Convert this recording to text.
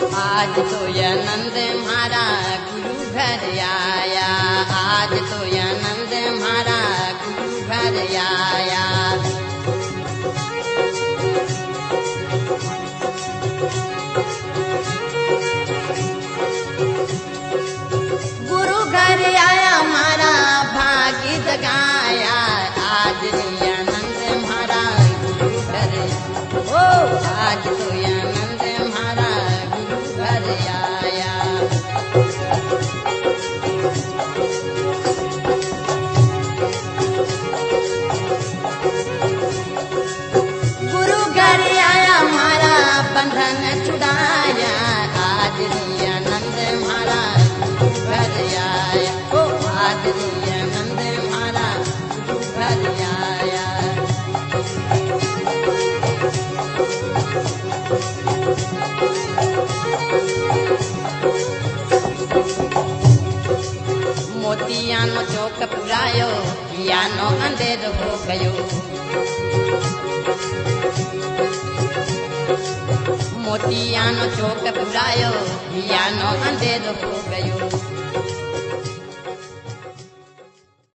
आज तो यह नंद म्हारा गुरु घर आया, आज तो यह नंद म्हारा गुरु घर आया। गुरु घर आया हमारा भाग्य जगाया, आज यह नंद म्हारा गुरु घर, ओ आज तो यह नंद म्हारा गुरु घर आया। गुरु घर आया हमारा बंधन छुड़ाया, आज यह नंद म्हारा गुरु घर आया, ओ आज यह नंद म्हारा गुरु घर आया। मोतियानो चौक पुरायो, यानो अंधेरो हो गयो। मोतियानो चौक पुरायो, यानो अंधेरो हो गयो।